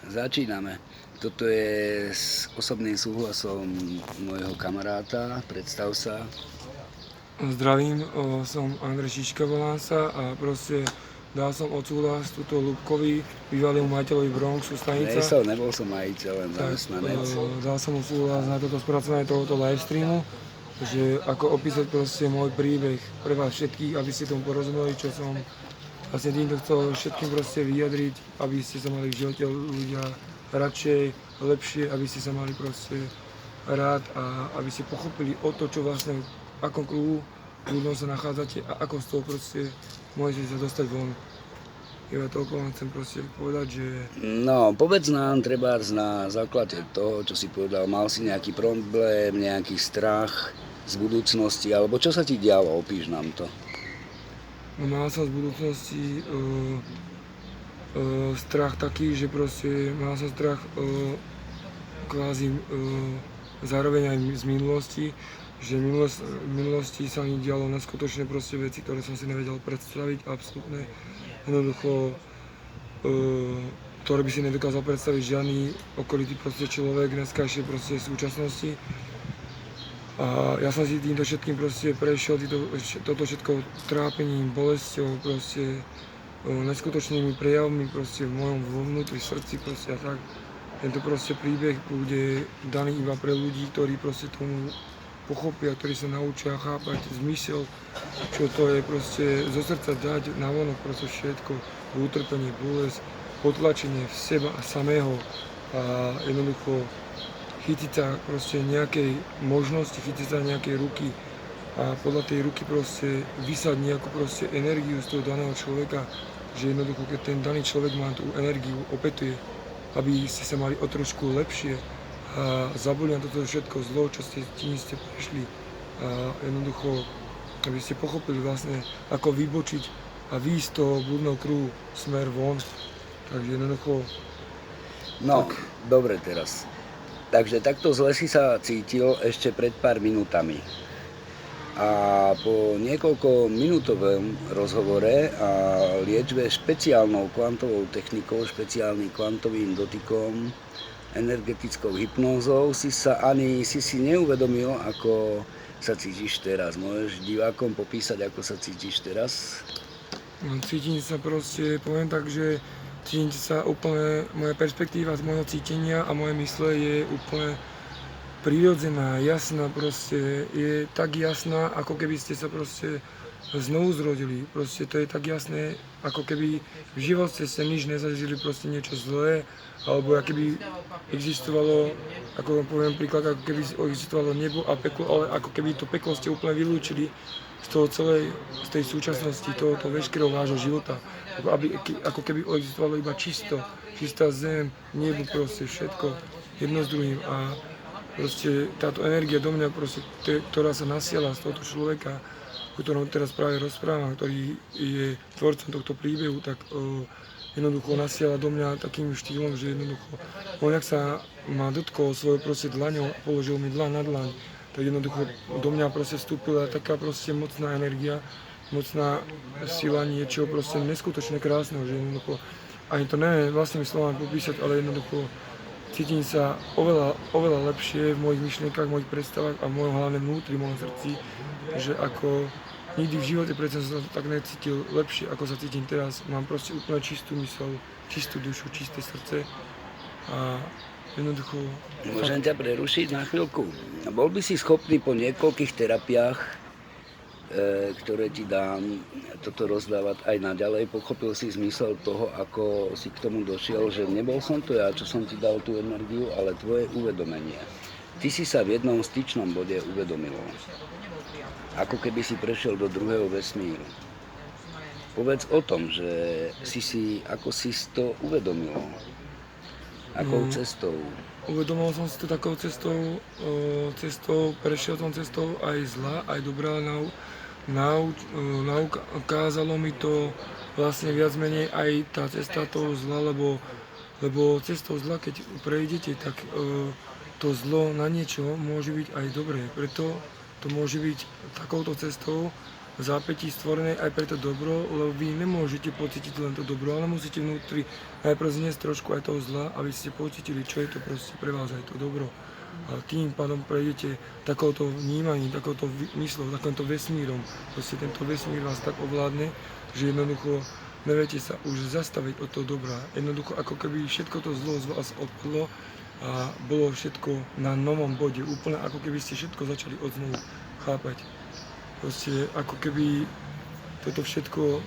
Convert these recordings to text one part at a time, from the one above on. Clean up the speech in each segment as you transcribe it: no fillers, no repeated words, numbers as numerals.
Začíname. Toto je s osobným súhlasom môjho kamaráta. Predstav sa. Zdravím, som Andrej Šiška, volám sa a proste dal som odsúhlas túto Ľubkovi, bývalému majiteľovi Bronxu stanica. Nebol som majiteľ, len zamestnanec. Dal som mu súhlas na toto spracovanie tohoto livestreamu, že ako opísať proste môj príbeh pre vás všetkých, aby ste tomu porozumeli, čo som vlastne týmto chcel všetkým proste vyjadriť, aby ste sa mali v živote ľudia radšej, lepšie, aby ste sa mali proste rád a aby ste pochopili o to, čo vlastne v akom kruhu ľuďom sa nachádzate a ako z toho proste môžete sa dostať von. Ja toľko vám chcem proste povedať, že... No, povedz nám trebárs na základe toho, čo si povedal, mal si nejaký problém, nejaký strach z budúcnosti, alebo čo sa ti dialo, opíš nám to. No, mal som z budúcnosti strach taký, že proste mal som strach kvázi zároveň aj z minulosti, že v minulosti sa mi dialo neskutočné proste veci, ktoré som si nevedel predstaviť, absolútne jednoducho, ktoré by si nedokázal predstaviť žiadny okolitý proste človek dneska proste v súčasnosti. A ja som si týmto všetkým proste prešiel, toto všetko trápením, bolesťou, proste neskutočnými prejavmi proste v mojom vnútri, srdci proste a tak. Tento proste príbeh bude daný iba pre ľudí, ktorí proste tomu pochopia, ktorí sa naučia chápať zmysel, čo to je proste zo srdca dať na vonok proste všetko, utrpenie, bolesť, potlačenie v seba a samého a jednoducho chytiť sa proste nejakej možnosti, chytiť sa nejakej ruky a podľa tej ruky proste vysať nejakú proste energiu z toho daného človeka, že jednoducho keď ten daný človek má tú energiu, opetuje, aby ste sa mali o trošku lepšie a zabudli na toto všetko zlo, čo ste prešli a jednoducho, aby ste pochopili vlastne, ako vybočiť a výjsť z toho blúdneho kruhu smer von. Takže jednoducho... No, tak. Dobre teraz. Takže takto zle si sa cítil ešte pred pár minútami. A po niekoľko minútovom rozhovore a liečbe špeciálnou kvantovou technikou, špeciálnym kvantovým dotykom, energetickou hypnózou si neuvedomil, ako sa cítiš teraz. Môžeš divákom popísať, ako sa cítiš teraz? No, cítim sa proste, poviem tak, že cítim sa úplne, moja perspektíva z môjho cítenia a moje mysle je úplne prirodzená, jasná proste, je tak jasná, ako keby ste sa proste znovu zrodili. Proste to je tak jasné, ako keby v živote ste nič nezažili, proste niečo zlé, alebo ako keby existovalo, ako poviem príklad, ako keby existovalo nebo a peklo, ale ako keby to peklo ste úplne vylúčili z toho z tej súčasnosti, tohoto veškerého vášho života. Ako keby existovalo iba čistá zem, nebo proste všetko jedno s druhým a proste táto energia do mňa, proste, ktorá sa nasiela z tohto človeka, o ktorom teraz práve rozprávam, ktorý je tvorcom tohto príbehu, tak jednoducho nasiela do mňa takým štýlom, že jednoducho on, ak sa ma dotkol svojou proste dlaňou a položil mi dlaň na dlaň, tak jednoducho do mňa proste vstúpila taká proste mocná energia, mocná sila niečo proste neskutočne krásneho, že jednoducho ani to neviem vlastnými slovami popísať, ale jednoducho cítim sa oveľa lepšie v mojich myšlienkach, v mojich predstavách a v mojom hlavnom vnútri, v mojom srdci, že ako nikdy v živote predsa som sa tak necítil lepšie, ako sa cítim teraz. Mám proste úplne čistú myseľ, čistú dušu, čisté srdce a jednoducho... Môžem ťa prerušiť na chvíľku? Bol by si schopný po niekoľkých terapiách, ktoré ti dám, toto rozdávať aj naďalej. Pochopil si zmysel toho, ako si k tomu došiel, že nebol som to ja, čo som ti dal tú energiu, ale tvoje uvedomenie. Ty si sa v jednom styčnom bode uvedomil. Ako keby si prešiel do druhého vesmíru. Povedz o tom, že ako si to uvedomil. Akou cestou? Uvedomil som si to takou cestou, prešiel som cestou aj zla, aj dobrá, ukázalo mi to vlastne viac menej aj tá cesta toho zla, lebo cestou zla, keď prejdete, tak to zlo na niečo môže byť aj dobré. Preto to môže byť takouto cestou v zápätí stvorené aj pre to dobro, lebo vy nemôžete pocítiť len to dobro, ale musíte vnútri najprv zniesť trošku aj toho zla, aby ste pocítili, čo je to proste pre vás aj to dobro. A tým pádom prejdete takouto vnímaním, takouto myslou, takýmto vesmírom. Proste tento vesmír vás tak ovládne, že jednoducho neviete sa už zastaviť od toho dobra. Jednoducho ako keby všetko to zlo z vás odpadlo a bolo všetko na novom bode. Úplne ako keby ste všetko začali odznovu chápať. Proste ako keby toto všetko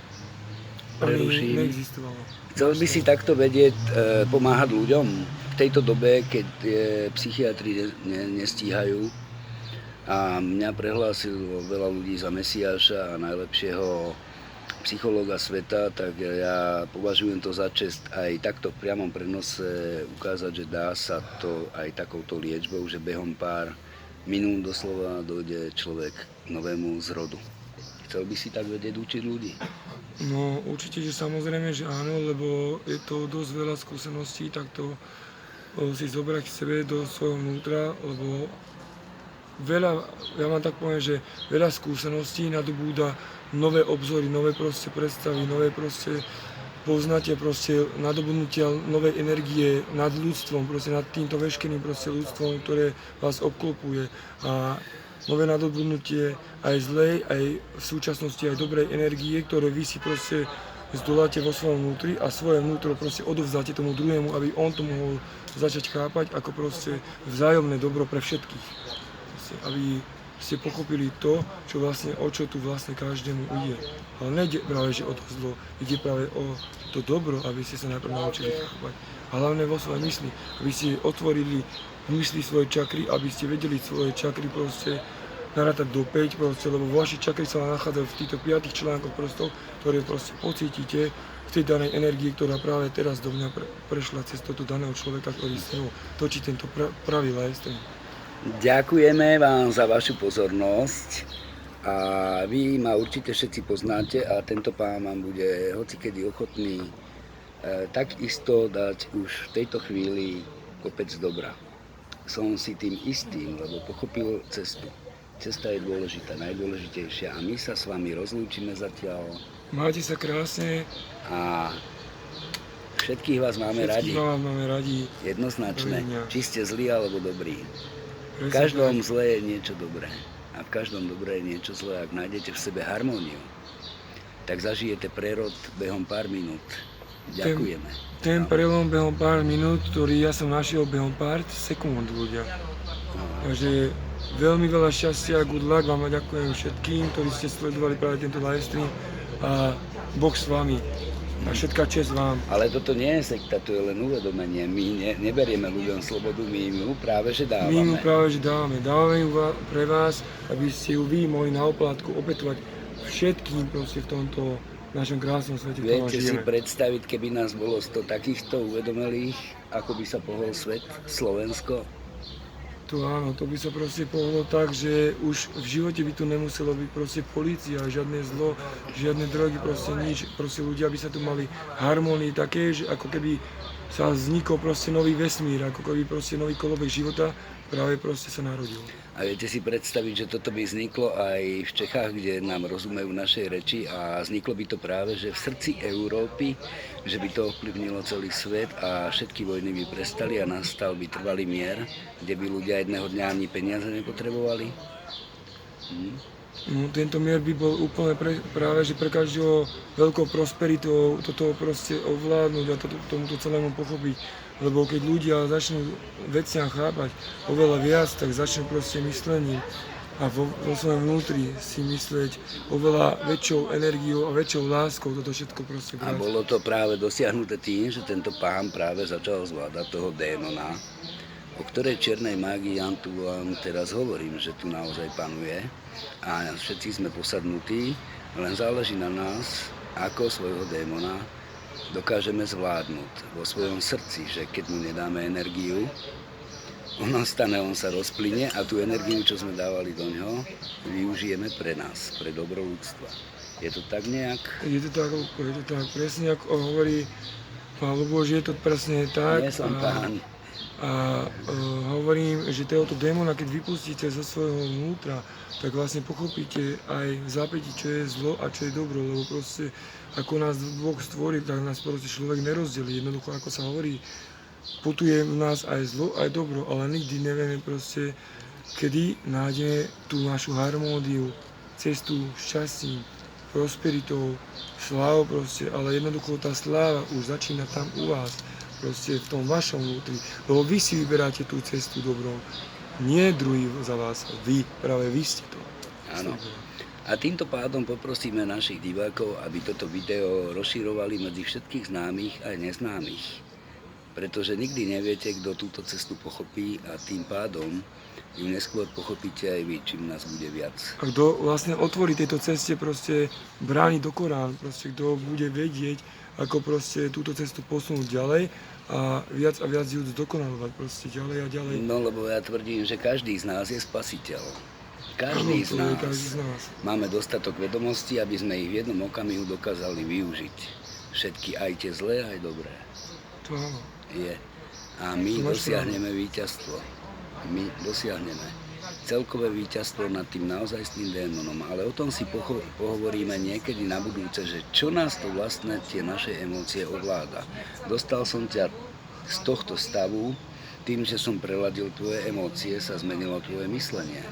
ani neexistovalo. Chcel by si takto vedieť, pomáhať ľuďom v tejto dobe, keď psychiatri nestíhajú a mňa prehlásilo veľa ľudí za Mesiáša a najlepšieho psychológa sveta, tak ja považujem to za čest aj takto v priamom prenose ukázať, že dá sa to aj takouto liečbou, že behom pár minút doslova dojde človek k novému zrodu. Chcel by si tak vedieť učiť ľudí? No určite, že samozrejme, že áno, lebo je to dosť veľa skúseností, tak to si zobrať k sebe do svojho vnútra, lebo veľa, ja mám tak poviem, že veľa skúseností nadobúda nové obzory, nové proste predstavy, nové proste poznáte proste nadobudnutia novej energie nad ľudstvom, proste nad týmto veškerým proste ľudstvom, ktoré vás obklopuje a nové nadobudnutie aj zlej, aj v súčasnosti aj dobrej energie, ktoré vy si proste zdoláte vo svojom vnútri a svoje vnútro proste odovzdáte tomu druhému, aby on to mohol začať chápať ako proste vzájomné dobro pre všetkých. Proste, aby ste pochopili to, čo vlastne, o čo tu vlastne každému ide. Ale nejde práve že o to zlo, ide práve o to dobro, aby ste sa najprv naučili chápať. A hlavne vo svojej mysli, aby ste otvorili v mysli svoje čakry, aby ste vedeli svoje čakry proste narátať do 5 proste, lebo vaše čakry sa nachádzajú v týchto 5 článkoch prostov, ktoré proste pocítite v tej danej energii, ktorá práve teraz do mňa prešla cez toto daného človeka, ktorý s ňou točí tento pravý lifestyle. Ďakujeme vám za vašu pozornosť a vy ma určite všetci poznáte a tento pán vám bude hocikedy ochotný takisto dať už v tejto chvíli kopec dobra. Som si tým istým, lebo pochopil cestu. Cesta je dôležitá, najdôležitejšia a my sa s vami rozlúčime zatiaľ. Máte sa krásne. A všetkých vás máme radi. Všetkých vás máme radi. Jednoznačne, či ste zlí alebo dobrí. V Presne každom tak. zle je niečo dobré. A v každom dobré je niečo zlé. Ak nájdete v sebe harmóniu, tak zažijete prerod behom pár minút. Ďakujeme. Ten prelom behom pár minút, ktorý ja som našiel behom pár sekúnd, ľudia. Takže veľmi veľa šťastia a good luck vám a ďakujem všetkým, ktorí ste sledovali práve tento livestream a Boh s vami. A všetká česť vám. Ale toto nie je sekta, to je len uvedomenie. My neberieme ľuďom slobodu, my im ju práve že dávame. My mu práve že dávame. Dávame ju pre vás, aby ste ju vy mohli na oplátku opätovať všetkým proste v tomto našom krásnom svete, v ktorom Viete si žijeme. predstaviť, keby nás bolo 100 takýchto uvedomelých, ako by sa pohol svet, Slovensko? To áno, to by sa proste pohlo tak, že už v živote by tu nemuselo byť proste polícia, žiadne zlo, žiadne drogy, proste nič. Proste ľudia by sa tu mali harmonii také, že ako keby sa vznikol proste nový vesmír, ako keby proste nový kolobek života práve proste sa narodil. A viete si predstaviť, že toto by vzniklo aj v Čechách, kde nám rozumejú našej reči a vzniklo by to práve, že v srdci Európy, že by to ovplyvnilo celý svet a všetky vojny by prestali a nastal by trvalý mier, kde by ľudia jedného dňa ani peniaze nepotrebovali? No, tento mier by bol úplne práve že pre každého veľkou prosperitou toto proste ovládnuť a tomuto celému pochopiť. Lebo keď ľudia začnú veciam chápať oveľa viac, tak začnú proste myslením a vo svojom vnútri si myslieť oveľa väčšou energiou a väčšou láskou toto všetko proste A brať. bolo to práve dosiahnuté tým, že tento pán práve začal zvládať toho démona, o ktorej čiernej mágii ja tu vám teraz hovorím, že tu naozaj panuje a všetci sme posadnutí, len záleží na nás, ako svojho démona dokážeme zvládnuť vo svojom srdci, že keď mu nedáme energiu, on nastane, on sa rozplyne a tú energiu, čo sme dávali do ňoho, využijeme pre nás, pre dobro ľudstva. Je to tak nejak? Je to tak, presne ako hovorí Pán Luboš, je to presne tak. Nie som pán. A hovorím, že tohoto démona, keď vypustíte zo svojho vnútra, tak vlastne pochopíte aj v zápäti, čo je zlo a čo je dobro, lebo proste ako nás Boh stvorí, tak nás proste človek nerozdelí. Jednoducho, ako sa hovorí, putuje v nás aj zlo, aj dobro, ale nikdy nevieme proste, kedy nájdeme tú našu harmóniu, cestu šťastím, prosperitou, slávou proste, ale jednoducho tá sláva už začína tam u vás, proste v tom vašom vnútri, lebo vy si vyberáte tú cestu dobrou, nie druhý za vás, práve vy ste to. Áno. A týmto pádom poprosíme našich divákov, aby toto video rozširovali medzi všetkých známych aj neznámych. Pretože nikdy neviete, kto túto cestu pochopí a tým pádom ju neskôr pochopíte aj vy, čím nás bude viac. A kto vlastne otvorí tejto ceste proste brány do Korán, proste kto bude vedieť, ako proste túto cestu posunúť ďalej a viac ju zdokonalovať proste ďalej a ďalej. No lebo ja tvrdím, že každý z nás je spasiteľ. Každý z nás. Máme dostatok vedomostí, aby sme ich v jednom okamihu dokázali využiť. Všetky, aj tie zlé, aj dobré. To áno. Je. A my dosiahneme víťazstvo. My dosiahneme celkové víťazstvo nad tým naozajstným démonom. Ale o tom si pohovoríme niekedy na budúce, že čo nás to vlastne tie naše emócie ovláda. Dostal som ťa z tohto stavu, tým, že som preladil tvoje emócie, sa zmenilo tvoje myslenie.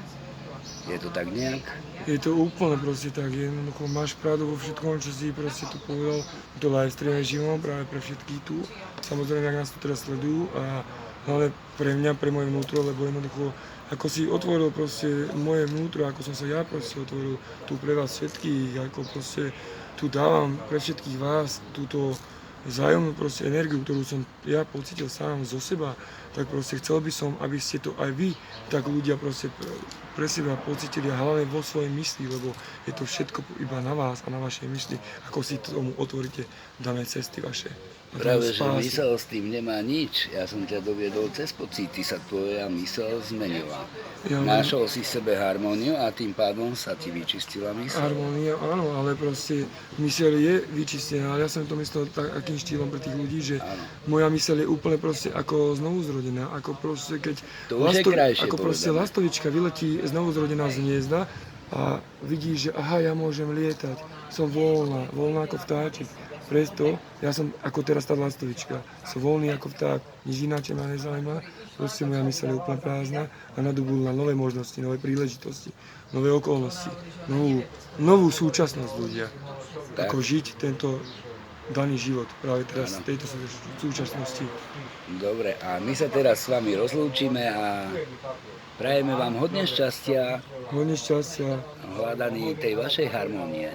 Je to tak nejak? Je to úplne proste tak, jednoducho máš pravdu vo všetkom, čo si proste tu povedal, to live streame živom práve pre všetkých tu. Samozrejme, ak nás tu teraz sledujú a hlavne pre mňa, pre moje vnútro, lebo jednoducho, ako si otvoril proste moje vnútro, ako som sa ja proste otvoril tu pre vás všetkých, ako proste tu dávam pre všetkých vás túto vzájomnú proste energiu, ktorú som ja pocítil sám zo seba, tak proste chcel by som, aby ste to aj vy, tak ľudia proste pre seba pocítili a hlavne vo svojej mysli, lebo je to všetko iba na vás a na vašej mysli, ako si tomu otvoríte dané cesty vaše. Práve, že mysel s tým nemá nič. Ja som ťa doviedol cez pocity, sa tvoja mysel zmenila. Našol si sebe harmóniu a tým pádom sa ti vyčistila mysel. Harmónia, áno, ale proste myseľ je vyčistená. Ja som to myslel takým štýlom pre tých ľudí, že moja myseľ je úplne proste ako znovuzrodená, ako proste keď lastovička vyletí znovuzrodená z hniezda a vidí, že aha, ja môžem lietať, som voľná ako vtáčik. Preto ja som ako teraz tá lastovička, som voľný ako vták, nič ináče ma nezaujíma, proste moja myseľ je úplne prázdna a nadobudla nové možnosti, nové príležitosti, nové okolnosti, novú súčasnosť ľudia. Tak. Ako žiť tento daný život práve teraz v tejto súčasnosti. Dobre, a my sa teraz s vami rozlúčime a prajeme vám hodne šťastia. Hodne šťastia. Hľadaní tej vašej harmónie.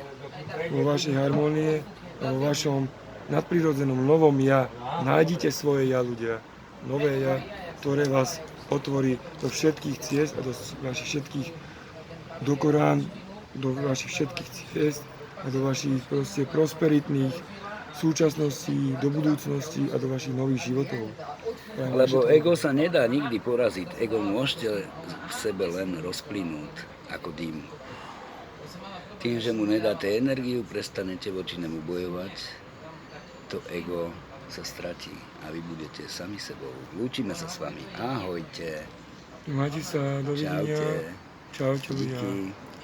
Vo vašej harmónie a vo vašom nadprirodzenom novom ja. Nájdite svoje ja, ľudia. Nové ja, ktoré vás otvorí do všetkých ciest a do vašich všetkých, do Korán, do vašich všetkých ciest a do vašich proste prosperitných súčasností, do budúcnosti a do vašich nových životov. Lebo ego sa nedá nikdy poraziť. Ego môžete v sebe len rozplynúť ako dým. Tým, že mu nedáte energiu, prestanete voči nemu bojovať, to ego sa stratí a vy budete sami sebou. Lúčime sa s vami. Ahojte. Majte sa, dovidenia. Čaute. Čaute ľudia. Díky.